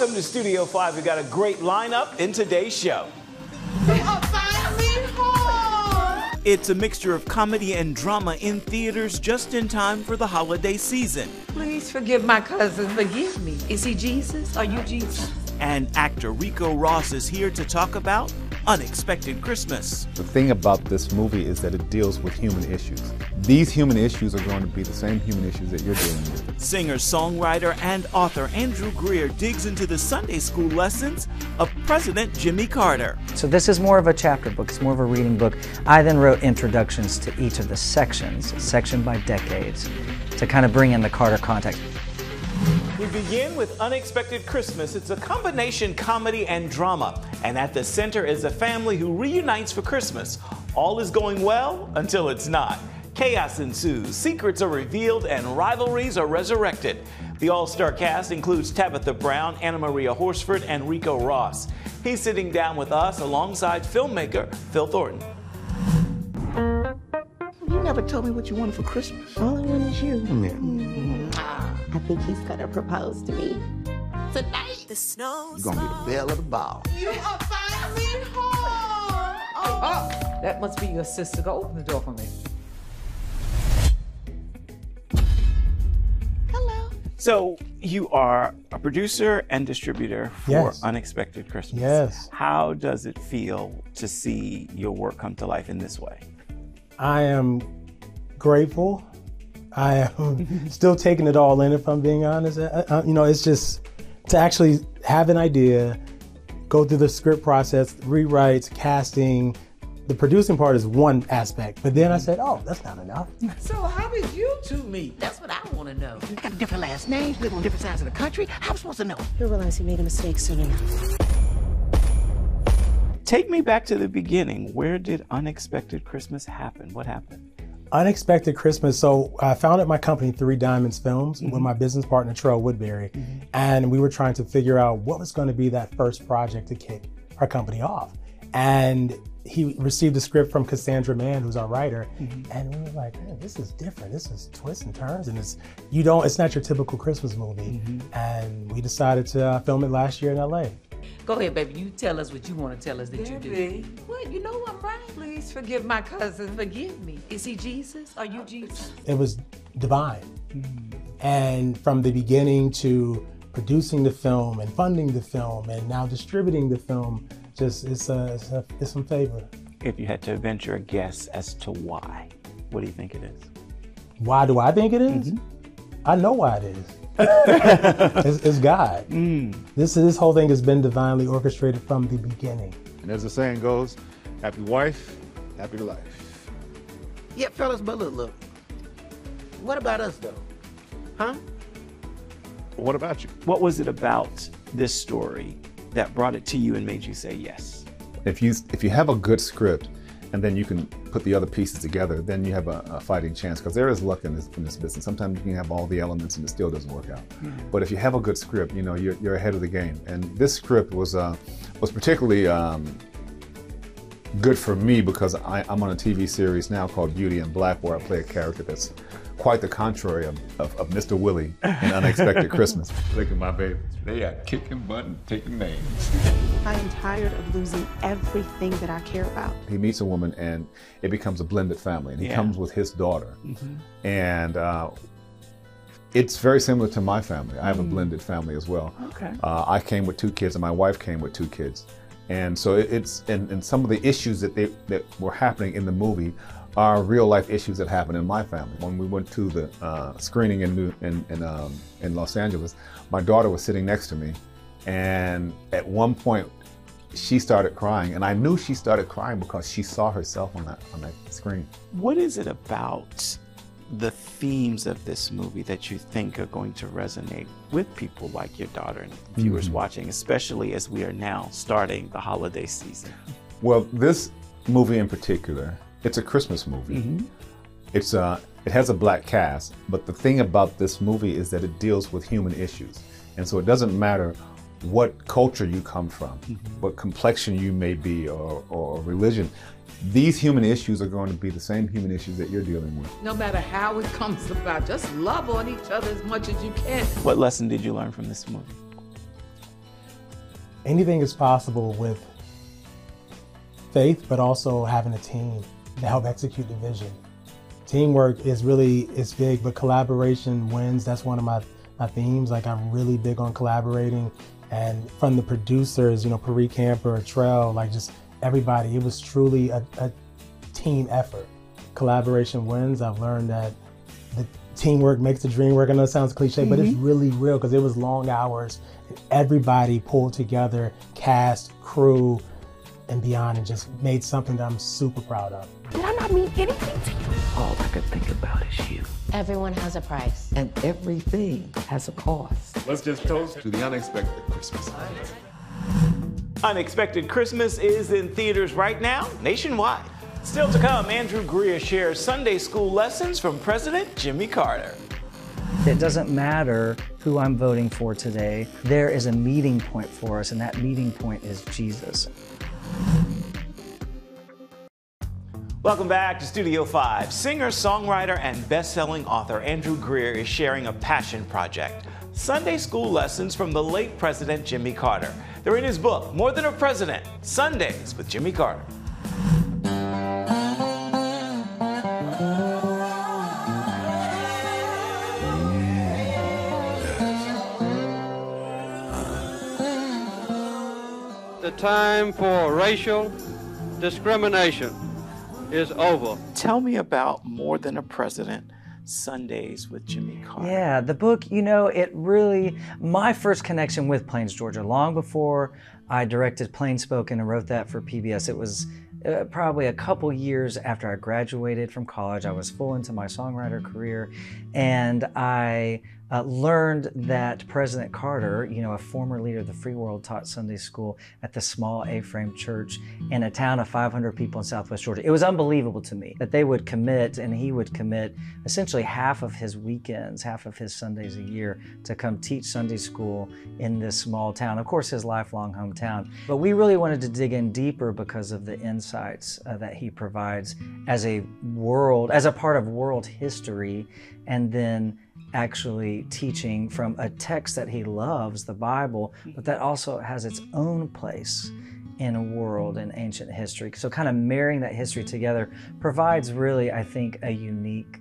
Welcome to Studio 5. We've got a great lineup in today's show. We are finally home! It's a mixture of comedy and drama in theaters just in time for the holiday season. Please forgive my cousin. Forgive me. Is he Jesus? Are you Jesus? And actor Ricco Ross is here to talk about Unexpected Christmas. The thing about this movie is that it deals with human issues. These human issues are going to be the same human issues that you're dealing with. Singer, songwriter, and author Andrew Greer digs into the Sunday school lessons of President Jimmy Carter. So this is more of a chapter book, it's more of a reading book. I then wrote introductions to each of the sections, section by decades, to kind of bring in the Carter context. We begin with Unexpected Christmas. It's a combination comedy and drama. And at the center is a family who reunites for Christmas. All is going well until it's not. Chaos ensues, secrets are revealed, and rivalries are resurrected. The all-star cast includes Tabitha Brown, Anna Maria Horsford, and Ricco Ross. He's sitting down with us alongside filmmaker Phil Thornton. You never told me what you wanted for Christmas. All I want is you. Yeah. I think he's gonna propose to me. Tonight, the snow. you're gonna be the belle of the ball. You are finally home! Oh, that must be your sister. Go open the door for me. Hello. So you are a producer and distributor for Yes. Unexpected Christmas. Yes. How does it feel to see your work come to life in this way? I am grateful. I am still taking it all in, if I'm being honest. It's just to actually have an idea, go through the script process, rewrites, casting. The producing part is one aspect, but then I said, oh, that's not enough. So how did you two meet? That's what I want to know. We got different last names, live on different sides of the country. How am I supposed to know? He'll realize he made a mistake soon enough. Take me back to the beginning. Where did Unexpected Christmas happen? What happened? Unexpected Christmas. So I founded my company, Three Diamonds Films, with my business partner, Terrell Woodbury. And we were trying to figure out what was going to be that first project to kick our company off. And he received a script from Cassandra Mann, who's our writer. And we were like, man, this is different. This is twists and turns. And it's not your typical Christmas movie. And we decided to film it last year in LA. Go ahead, baby. You tell us what you want to tell us that you do. What? You know I'm right. Please forgive my cousin. Forgive me. Is he Jesus? Are you Jesus? It was divine. And from the beginning to producing the film and funding the film and now distributing the film, just it's some favor. If you had to venture a guess as to why, what do you think it is? Why do I think it is? I know why it is. It's God. This whole thing has been divinely orchestrated from the beginning. And as the saying goes, happy wife, happy life. Yeah, fellas, but look. What about us, though? Huh? What about you? What was it about this story that brought it to you and made you say yes? If you have a good script and then you can put the other pieces together, then you have a fighting chance, because there is luck in this business. Sometimes you can have all the elements and it still doesn't work out. But if you have a good script, you're ahead of the game. And this script was particularly good for me because I'm on a TV series now called Beauty and Black, where I play a character that's quite the contrary of Mr. Willie in Unexpected Christmas. Look at my babies. They are kicking butt and taking names. I am tired of losing everything that I care about. He meets a woman and it becomes a blended family, and he comes with his daughter. And it's very similar to my family. I have a blended family as well. Okay. I came with 2 kids and my wife came with 2 kids. And so it's and some of the issues that were happening in the movie are real life issues that happen in my family. When we went to the screening in Los Angeles, my daughter was sitting next to me, and at one point she started crying, and I knew she started crying because she saw herself on that screen. What is it about the themes of this movie that you think are going to resonate with people like your daughter and viewers watching, especially as we are now starting the holiday season? Well, this movie in particular, it's a Christmas movie. It has a black cast, but the thing about this movie is that it deals with human issues. And so it doesn't matter what culture you come from, what complexion you may be, or religion. These human issues are going to be the same human issues that you're dealing with. No matter how it comes about, just love on each other as much as you can. What lesson did you learn from this movie? anything is possible with faith, but also having a team to help execute the vision. Teamwork is big, but collaboration wins. That's one of my themes. Like, I'm really big on collaborating. And from the producers, Paris Camper, Trell, like just everybody, it was truly a team effort. Collaboration wins. I've learned that the teamwork makes the dream work. I know it sounds cliche, but it's really real, because it was long hours and everybody pulled together, cast, crew, and beyond, and just made something that I'm super proud of. Did I not mean anything to you? All I could think about is you. Everyone has a price. And everything has a cost. Let's just toast to the unexpected Christmas. Unexpected Christmas is in theaters right now, nationwide. Still to come, Andrew Greer shares Sunday school lessons from President Jimmy Carter. It doesn't matter who I'm voting for today. There is a meeting point for us, and that meeting point is Jesus. Welcome back to Studio 5. Singer, songwriter, and best-selling author Andrew Greer is sharing a passion project, Sunday school lessons from the late President Jimmy Carter. They're in his book, More Than a President, Sundays with Jimmy Carter. The time for racial discrimination is over. Tell me about More Than a President, Sundays with Jimmy Carter. Yeah, the book, my first connection with Plains, Georgia, long before I directed Plain Spoken and wrote that for PBS, it was probably a couple years after I graduated from college. I was full into my songwriter career, and I learned that President Carter, a former leader of the free world, taught Sunday school at the small A-frame church in a town of 500 people in Southwest Georgia. It was unbelievable to me that they would commit, and he would commit essentially half of his weekends, half of his Sundays a year to come teach Sunday school in this small town. Of course, his lifelong hometown. But we really wanted to dig in deeper because of the insights that he provides as a part of world history, and then actually teaching from a text that he loves, the Bible, but that also has its own place in a world in ancient history. So kind of marrying that history together provides really, I think, a unique,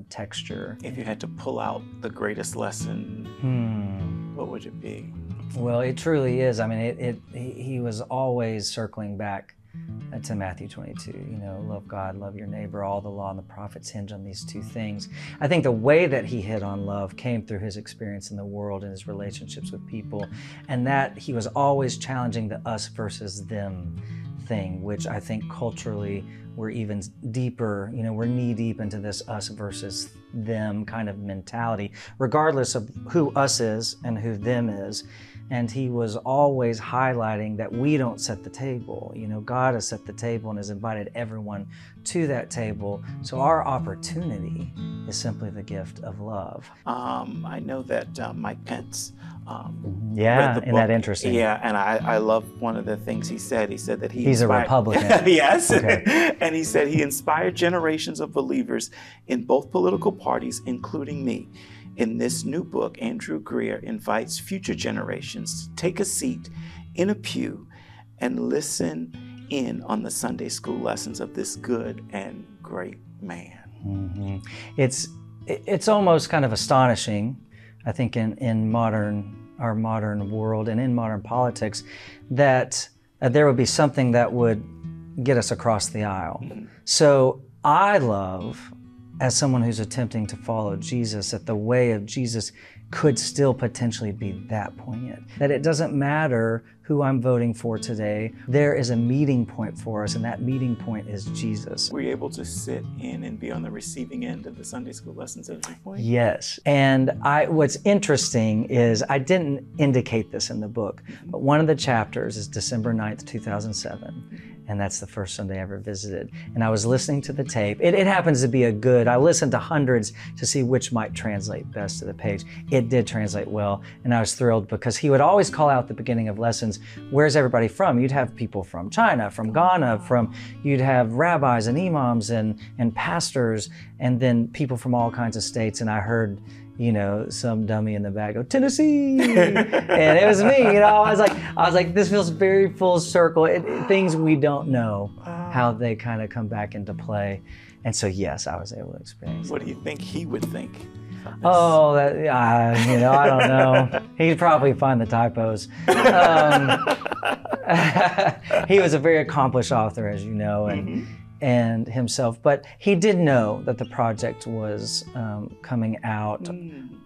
texture. If you had to pull out the greatest lesson, what would it be? Well, it truly is. I mean, he was always circling back to Matthew 22, love God, love your neighbor. All the law and the prophets hinge on these two things. I think the way that he hit on love came through his experience in the world and his relationships with people, and that he was always challenging the us versus them thing, which I think culturally we're even deeper, we're knee deep into this us versus them kind of mentality, regardless of who us is and who them is. And he was always highlighting that we don't set the table. God has set the table and has invited everyone to that table. So our opportunity is simply the gift of love. I know that Mike Pence isn't that interesting? Yeah, and I love one of the things he said. He said that he's a Republican. Yes. Okay. And he said he inspired generations of believers in both political parties, including me. In this new book, Andrew Greer invites future generations to take a seat in a pew and listen in on the Sunday school lessons of this good and great man. Mm-hmm. It's almost kind of astonishing, I think, in our modern world and in modern politics, that there would be something that would get us across the aisle. Mm-hmm. So I love, as someone who's attempting to follow Jesus, that the way of Jesus could still potentially be that poignant. That it doesn't matter who I'm voting for today, there is a meeting point for us, and that meeting point is Jesus. Were you able to sit in and be on the receiving end of the Sunday school lessons at any point? Yes, and what's interesting is, I didn't indicate this in the book, but one of the chapters is December 9th, 2007. And that's the first Sunday I ever visited. And I was listening to the tape. It happens to be I listened to hundreds to see which might translate best to the page. It did translate well, and I was thrilled because he would always call out at the beginning of lessons, where's everybody from? You'd have people from China, from Ghana, you'd have rabbis and imams and pastors, and then people from all kinds of states. And I heard you know, some dummy in the back go, Tennessee, and it was me. You know, I was like, this feels very full circle. Things we don't know how they kind of come back into play, and so yes, I was able to experience. What do you think he would think? Oh, that, you know, I don't know. He'd probably find the typos. He was a very accomplished author, as you know, and himself, but he did know that the project was coming out,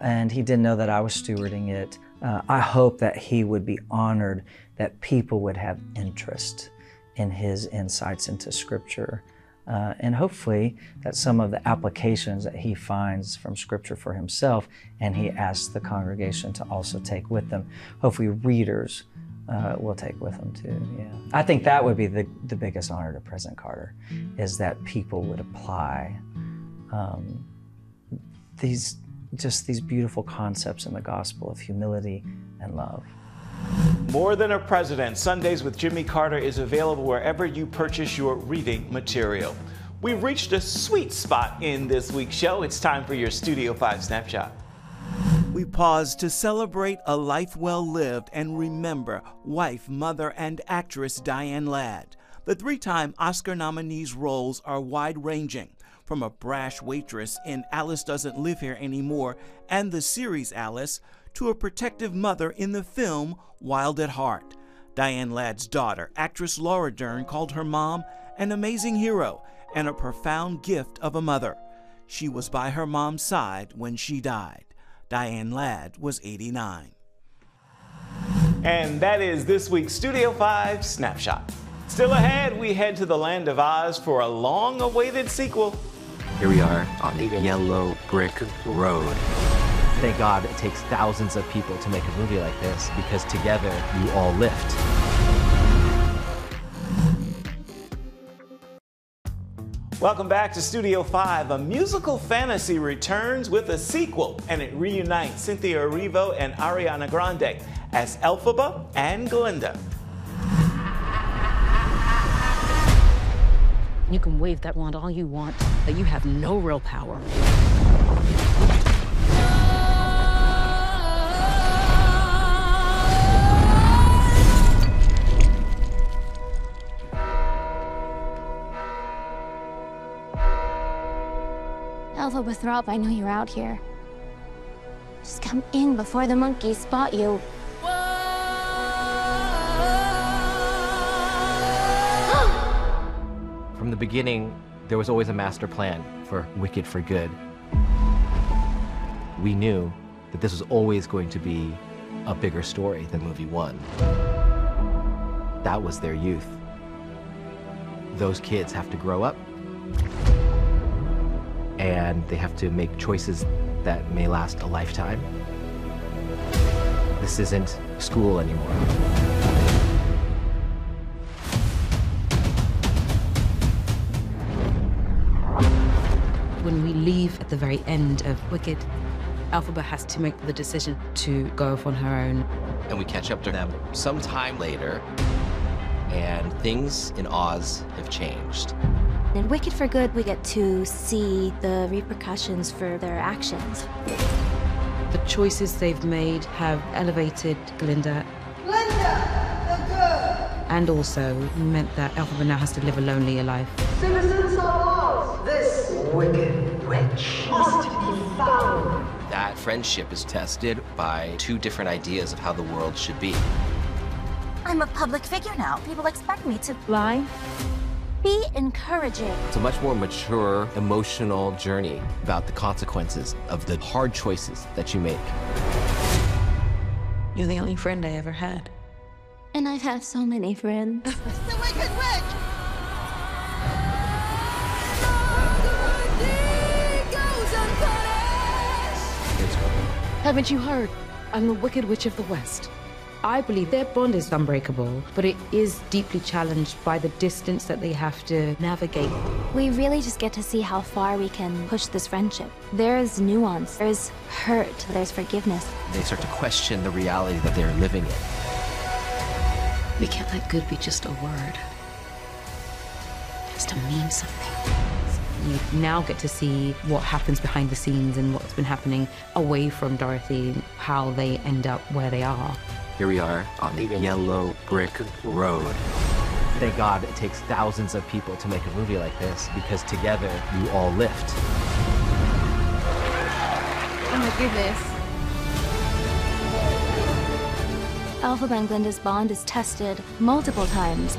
and he did know that I was stewarding it. I hope that he would be honored that people would have interest in his insights into Scripture, and hopefully that some of the applications that he finds from Scripture for himself, and he asks the congregation to also take with them, hopefully readers will take with them too. Yeah, I think that would be the biggest honor to President Carter, is that people would apply these beautiful concepts in the gospel of humility and love. More Than a President, Sundays with Jimmy Carter is available wherever you purchase your reading material. We've reached a sweet spot in this week's show. It's time for your Studio 5 Snapshot. We pause to celebrate a life well lived and remember wife, mother, and actress Diane Ladd. The three-time Oscar nominee's roles are wide-ranging, from a brash waitress in Alice Doesn't Live Here Anymore and the series Alice, to a protective mother in the film Wild at Heart. Diane Ladd's daughter, actress Laura Dern, called her mom an amazing hero and a profound gift of a mother. She was by her mom's side when she died. Diane Ladd was 89. And that is this week's Studio 5 Snapshot. Still ahead, we head to the land of Oz for a long-awaited sequel. Here we are on a yellow brick road. Thank God it takes thousands of people to make a movie like this, because together you all lift. Welcome back to Studio 5. A musical fantasy returns with a sequel, and it reunites Cynthia Erivo and Ariana Grande as Elphaba and Glinda. You can wave that wand all you want, but you have no real power. Elphaba Throp, I know you're out here. Just come in before the monkeys spot you. From the beginning, there was always a master plan for Wicked for Good. We knew that this was always going to be a bigger story than movie one. That was their youth. Those kids have to grow up, and they have to make choices that may last a lifetime. This isn't school anymore. When we leave at the very end of Wicked, Elphaba has to make the decision to go off on her own. And we catch up to them sometime later, and things in Oz have changed. In Wicked for Good, we get to see the repercussions for their actions. The choices they've made have elevated Glinda. And also meant that Elphaba now has to live a lonelier life. Citizens of Oz, this wicked witch must be found. That friendship is tested by two different ideas of how the world should be. I'm a public figure now. People expect me to lie. Be encouraging. It's a much more mature, emotional journey about the consequences of the hard choices that you make. You're the only friend I ever had. And I've had so many friends. The Wicked Witch! Haven't you heard? I'm the Wicked Witch of the West. I believe their bond is unbreakable, but it is deeply challenged by the distance that they have to navigate. We really just get to see how far we can push this friendship. There's nuance, there's hurt, there's forgiveness. They start to question the reality that they're living in. We can't let good be just a word. It has to mean something. You now get to see what happens behind the scenes and what's been happening away from Dorothy, how they end up where they are. Here we are on the yellow brick road. Thank God it takes thousands of people to make a movie like this, because together you all lift. Oh my goodness. Elphaba and Glinda's bond is tested multiple times,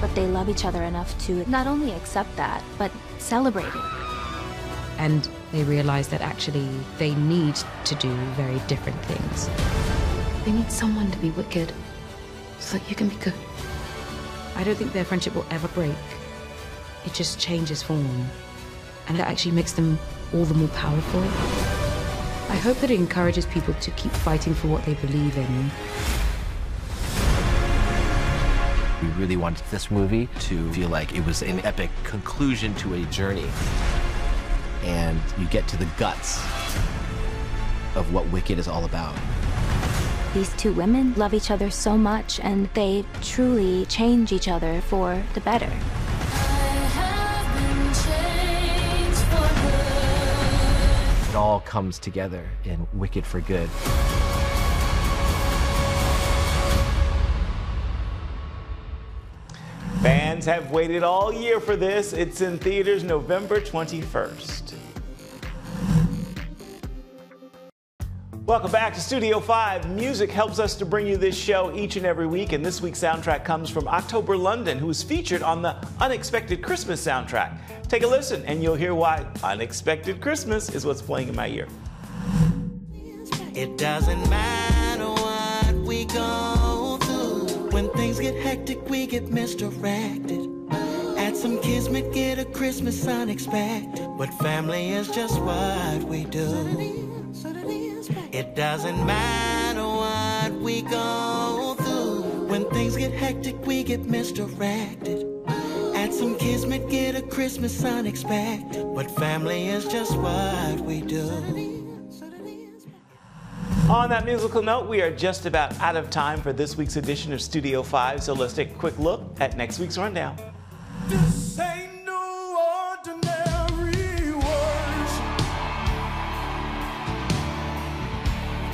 but they love each other enough to not only accept that, but celebrate it. And they realize that actually they need to do very different things. They need someone to be wicked so that you can be good. I don't think their friendship will ever break. It just changes form. And that actually makes them all the more powerful. I hope that it encourages people to keep fighting for what they believe in. We really wanted this movie to feel like it was an epic conclusion to a journey. And you get to the guts of what Wicked is all about. These two women love each other so much, and they truly change each other for the better. It all comes together in Wicked for Good. Fans have waited all year for this. It's in theaters November 21st. Welcome back to Studio 5. Music helps us to bring you this show each and every week, and this week's soundtrack comes from October London, who is featured on the Unexpected Christmas soundtrack. Take a listen, and you'll hear why Unexpected Christmas is what's playing in my ear. It doesn't matter what we go through. When things get hectic, we get misdirected. Add some kismet, get a Christmas unexpected. But family is just what we do. It doesn't matter what we go through. When things get hectic, we get misdirected. Add some kismet, get a Christmas unexpected. But family is just what we do. On that musical note, we are just about out of time for this week's edition of Studio 5, so let's take a quick look at next week's rundown. This ain't no ordinary worship.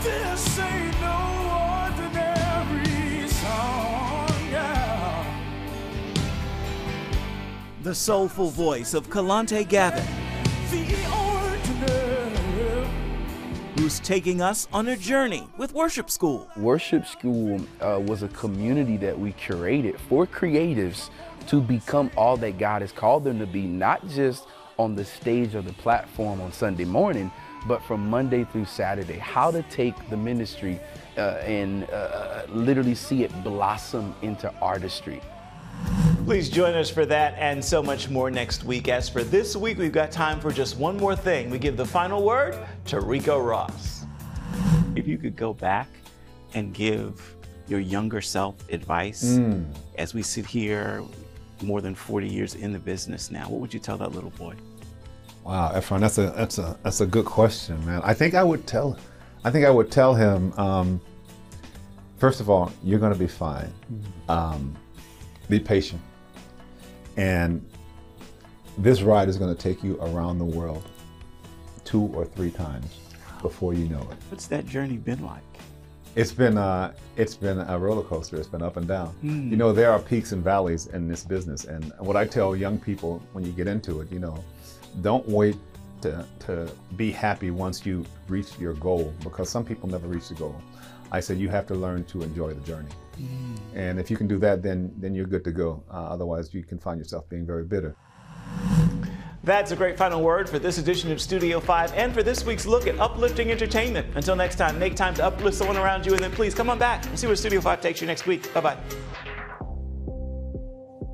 This ain't no ordinary song, yeah. The soulful voice of Kalante Gavin, who's taking us on a journey with Worship School. Worship School was a community that we curated for creatives to become all that God has called them to be, not just on the stage or the platform on Sunday morning, but from Monday through Saturday. How to take the ministry and literally see it blossom into artistry. Please join us for that and so much more next week. As for this week, we've got time for just one more thing. We give the final word to Ricco Ross. If you could go back and give your younger self advice as we sit here more than 40 years in the business now, what would you tell that little boy? Wow, Efrem, that's a good question, man. I think I would tell him, first of all, you're going to be fine. Be patient. And this ride is going to take you around the world 2 or 3 times before you know it. What's that journey been like? It's been a roller coaster. It's been up and down. You know, there are peaks and valleys in this business. And what I tell young people when you get into it, you know, don't wait to be happy once you reach your goal, because some people never reach the goal. I said you have to learn to enjoy the journey. And if you can do that, then you're good to go. Otherwise, you can find yourself being very bitter. That's a great final word for this edition of Studio 5 and for this week's look at uplifting entertainment. Until next time, make time to uplift someone around you, and then please come on back and see where Studio 5 takes you next week. Bye-bye.